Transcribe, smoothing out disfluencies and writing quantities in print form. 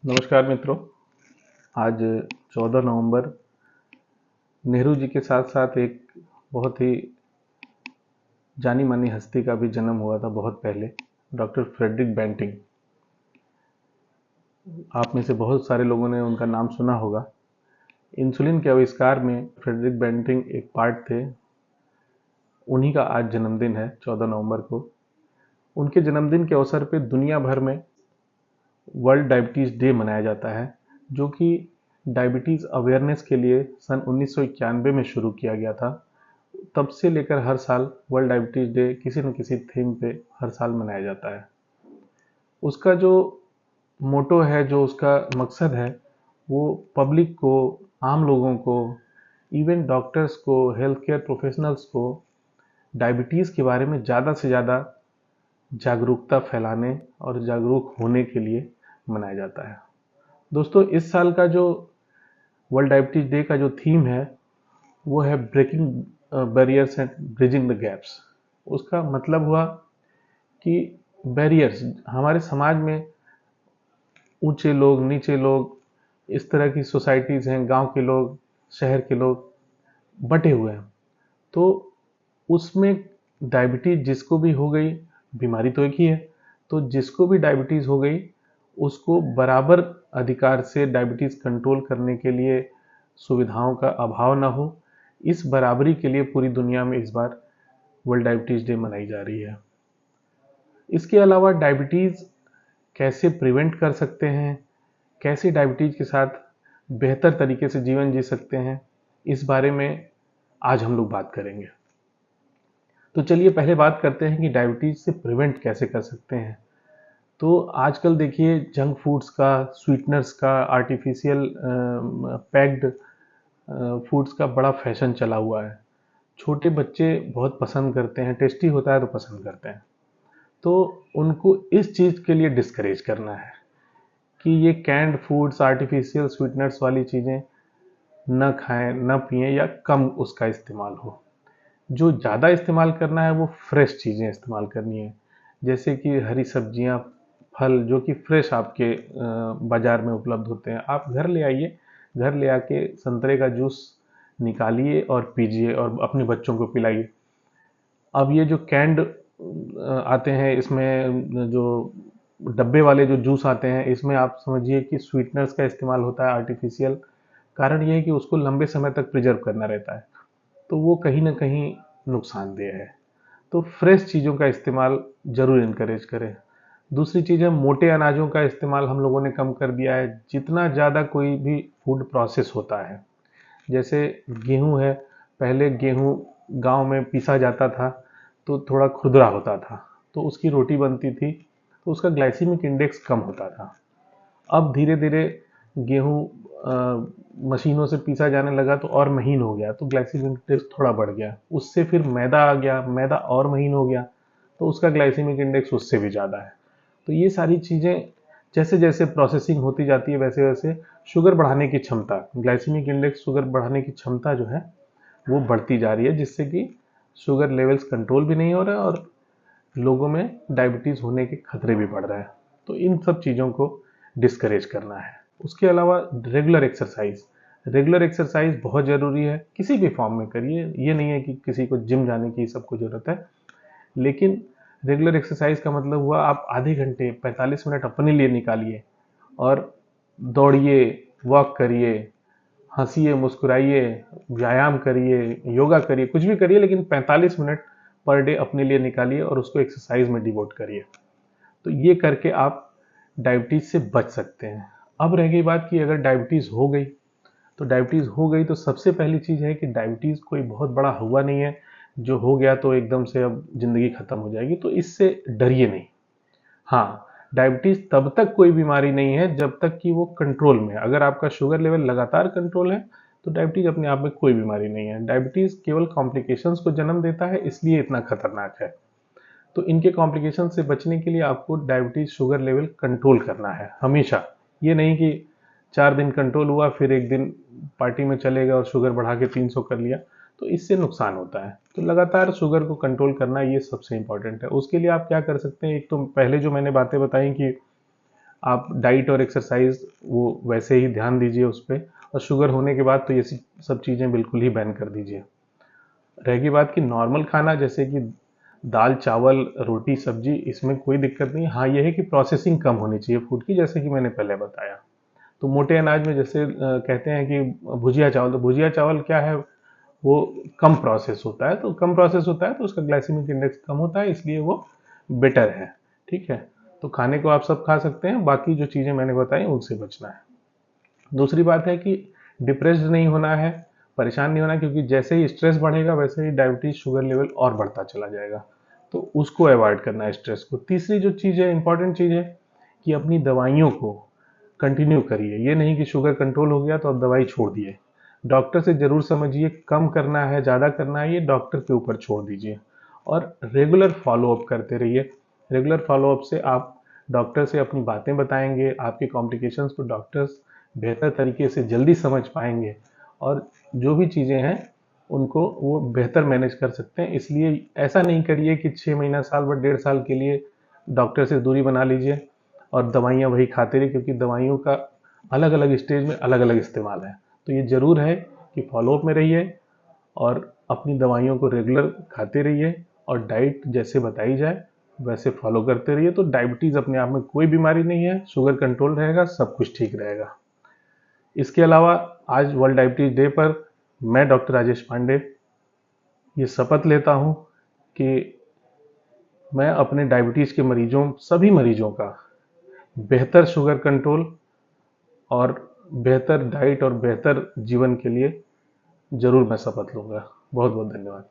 नमस्कार मित्रों। आज 14 नवंबर नेहरू जी के साथ साथ एक बहुत ही जानी मानी हस्ती का भी जन्म हुआ था बहुत पहले, डॉक्टर फ्रेडरिक बेंटिंग। आप में से बहुत सारे लोगों ने उनका नाम सुना होगा। इंसुलिन के आविष्कार में फ्रेडरिक बेंटिंग एक पार्ट थे। उन्हीं का आज जन्मदिन है 14 नवंबर को। उनके जन्मदिन के अवसर पर दुनिया भर में वर्ल्ड डायबिटीज़ डे मनाया जाता है, जो कि डायबिटीज़ अवेयरनेस के लिए सन 1991 में शुरू किया गया था। तब से लेकर हर साल वर्ल्ड डायबिटीज़ डे किसी न किसी थीम पे हर साल मनाया जाता है। उसका जो मोटो है, जो उसका मकसद है, वो पब्लिक को, आम लोगों को, इवन डॉक्टर्स को, हेल्थ केयर प्रोफेशनल्स को डायबिटीज़ के बारे में ज़्यादा से ज़्यादा जागरूकता फैलाने और जागरूक होने के लिए मनाया जाता है। दोस्तों, इस साल का जो वर्ल्ड डायबिटीज डे का जो थीम है वो है breaking barriers and bridging the gaps. उसका मतलब हुआ कि बैरियर्स हमारे समाज में, ऊंचे लोग, नीचे लोग, इस तरह की सोसाइटीज़ हैं, गांव के लोग, शहर के लोग बटे हुए हैं। तो उसमें डायबिटीज जिसको भी हो गई, बीमारी तो एक ही है, तो जिसको भी डायबिटीज़ हो गई उसको बराबर अधिकार से डायबिटीज़ कंट्रोल करने के लिए सुविधाओं का अभाव ना हो, इस बराबरी के लिए पूरी दुनिया में इस बार वर्ल्ड डायबिटीज़ डे मनाई जा रही है। इसके अलावा डायबिटीज़ कैसे प्रिवेंट कर सकते हैं, कैसे डायबिटीज़ के साथ बेहतर तरीके से जीवन जी सकते हैं, इस बारे में आज हम लोग बात करेंगे। तो चलिए पहले बात करते हैं कि डायबिटीज़ से प्रिवेंट कैसे कर सकते हैं। तो आजकल देखिए जंक फूड्स का, स्वीटनर्स का, आर्टिफिशियल पैक्ड फूड्स का बड़ा फैशन चला हुआ है। छोटे बच्चे बहुत पसंद करते हैं, टेस्टी होता है तो पसंद करते हैं। तो उनको इस चीज़ के लिए डिस्करेज करना है कि ये कैंड फूड्स, आर्टिफिशियल स्वीटनर्स वाली चीज़ें न खाएं, न पिएं, या कम उसका इस्तेमाल हो। जो ज़्यादा इस्तेमाल करना है वो फ्रेश चीज़ें इस्तेमाल करनी है, जैसे कि हरी सब्जियां, फल जो कि फ्रेश आपके बाज़ार में उपलब्ध होते हैं, आप घर ले आइए। घर ले आके संतरे का जूस निकालिए और पीजिए और अपने बच्चों को पिलाइए। अब ये जो कैंड आते हैं, इसमें जो डब्बे वाले जो जूस आते हैं, इसमें आप समझिए कि स्वीटनर्स का इस्तेमाल होता है, आर्टिफिशियल। कारण ये है कि उसको लंबे समय तक प्रिजर्व करना रहता है, तो वो कहीं ना कहीं नुकसानदेह है। तो फ्रेश चीज़ों का इस्तेमाल ज़रूर इनकरेज करें। दूसरी चीज़ है, मोटे अनाजों का इस्तेमाल हम लोगों ने कम कर दिया है। जितना ज़्यादा कोई भी फूड प्रोसेस होता है, जैसे गेहूं है, पहले गेहूं गांव में पीसा जाता था तो थोड़ा खुरदरा होता था, तो उसकी रोटी बनती थी, तो उसका ग्लाइसीमिक इंडेक्स कम होता था। अब धीरे धीरे गेहूं मशीनों से पीसा जाने लगा तो और महीन हो गया, तो ग्लाइसीमिक इंडेक्स थोड़ा बढ़ गया। उससे फिर मैदा आ गया, मैदा और महीन हो गया, तो उसका ग्लाइसीमिक इंडेक्स उससे भी ज़्यादा है। तो ये सारी चीज़ें जैसे जैसे प्रोसेसिंग होती जाती है वैसे वैसे शुगर बढ़ाने की क्षमता, ग्लाइसीमिक इंडेक्स, शुगर बढ़ाने की क्षमता जो है वो बढ़ती जा रही है, जिससे कि शुगर लेवल्स कंट्रोल भी नहीं हो रहा है और लोगों में डायबिटीज़ होने के खतरे भी बढ़ रहे हैं। तो इन सब चीज़ों को डिस्करेज करना है। उसके अलावा रेगुलर एक्सरसाइज बहुत ज़रूरी है, किसी भी फॉर्म में करिए। ये नहीं है कि किसी को जिम जाने की सबको ज़रूरत है, लेकिन रेगुलर एक्सरसाइज का मतलब हुआ आप आधे घंटे 45 मिनट अपने लिए निकालिए और दौड़िए, वॉक करिए, हंसिए, मुस्कुराइए, व्यायाम करिए, योगा करिए, कुछ भी करिए, लेकिन 45 मिनट पर डे अपने लिए निकालिए और उसको एक्सरसाइज में डिवोट करिए। तो ये करके आप डायबिटीज़ से बच सकते हैं। अब रह गई बात कि अगर डायबिटीज़ हो गई, तो डायबिटीज़ हो गई तो सबसे पहली चीज़ है कि डायबिटीज़ कोई बहुत बड़ा हुआ नहीं है, जो हो गया तो एकदम से अब ज़िंदगी ख़त्म हो जाएगी, तो इससे डरिए नहीं। हाँ, डायबिटीज़ तब तक कोई बीमारी नहीं है जब तक कि वो कंट्रोल में है। अगर आपका शुगर लेवल लगातार कंट्रोल है तो डायबिटीज़ अपने आप में कोई बीमारी नहीं है। डायबिटीज़ केवल कॉम्प्लिकेशंस को जन्म देता है, इसलिए इतना खतरनाक है। तो इनके कॉम्प्लिकेशन से बचने के लिए आपको डायबिटीज़ शुगर लेवल कंट्रोल करना है हमेशा। ये नहीं कि 4 दिन कंट्रोल हुआ फिर एक दिन पार्टी में चले गए और शुगर बढ़ा के 300 कर लिया, तो इससे नुकसान होता है। तो लगातार शुगर को कंट्रोल करना ये सबसे इंपॉर्टेंट है। उसके लिए आप क्या कर सकते हैं, एक तो पहले जो मैंने बातें बताई कि आप डाइट और एक्सरसाइज वो वैसे ही ध्यान दीजिए उस पर, और शुगर होने के बाद तो ये सब चीज़ें बिल्कुल ही बैन कर दीजिए। रहेगी बात कि नॉर्मल खाना जैसे कि दाल चावल रोटी सब्जी, इसमें कोई दिक्कत नहीं। हाँ ये है कि प्रोसेसिंग कम होनी चाहिए फूड की, जैसे कि मैंने पहले बताया। तो मोटे अनाज में जैसे कहते हैं कि भुजिया चावल, तो भुजिया चावल क्या है, वो कम प्रोसेस होता है, तो कम प्रोसेस होता है तो उसका ग्लाइसेमिक इंडेक्स कम होता है, इसलिए वो बेटर है। ठीक है, तो खाने को आप सब खा सकते हैं, बाकी जो चीज़ें मैंने बताई उनसे बचना है। दूसरी बात है कि डिप्रेस्ड नहीं होना है, परेशान नहीं होना, क्योंकि जैसे ही स्ट्रेस बढ़ेगा वैसे ही डायबिटीज शुगर लेवल और बढ़ता चला जाएगा, तो उसको अवॉइड करना है स्ट्रेस को। तीसरी जो चीज़ है, इंपॉर्टेंट चीज़ है कि अपनी दवाइयों को कंटिन्यू करिए। ये नहीं कि शुगर कंट्रोल हो गया तो आप दवाई छोड़ दिए। डॉक्टर से जरूर समझिए, कम करना है ज़्यादा करना है ये डॉक्टर के ऊपर छोड़ दीजिए, और रेगुलर फॉलोअप करते रहिए। रेगुलर फॉलोअप से आप डॉक्टर से अपनी बातें बताएंगे, आपके कॉम्प्लिकेशंस को डॉक्टर्स बेहतर तरीके से जल्दी समझ पाएंगे, और जो भी चीज़ें हैं उनको वो बेहतर मैनेज कर सकते हैं। इसलिए ऐसा नहीं करिए कि 6 महीना साल भर 1.5 साल के लिए डॉक्टर से दूरी बना लीजिए और दवाइयाँ वही खाते रहिए, क्योंकि दवाइयों का अलग अलग स्टेज में अलग अलग इस्तेमाल है। तो ये ज़रूर है कि फॉलोअप में रहिए और अपनी दवाइयों को रेगुलर खाते रहिए, और डाइट जैसे बताई जाए वैसे फॉलो करते रहिए। तो डायबिटीज़ अपने आप में कोई बीमारी नहीं है, शुगर कंट्रोल रहेगा, सब कुछ ठीक रहेगा। इसके अलावा आज वर्ल्ड डायबिटीज डे पर मैं डॉक्टर राजेश पांडे ये शपथ लेता हूँ कि मैं अपने डायबिटीज़ के मरीजों, सभी मरीजों का बेहतर शुगर कंट्रोल और बेहतर डाइट और बेहतर जीवन के लिए ज़रूर मैं शपथ लूँगा। बहुत बहुत धन्यवाद।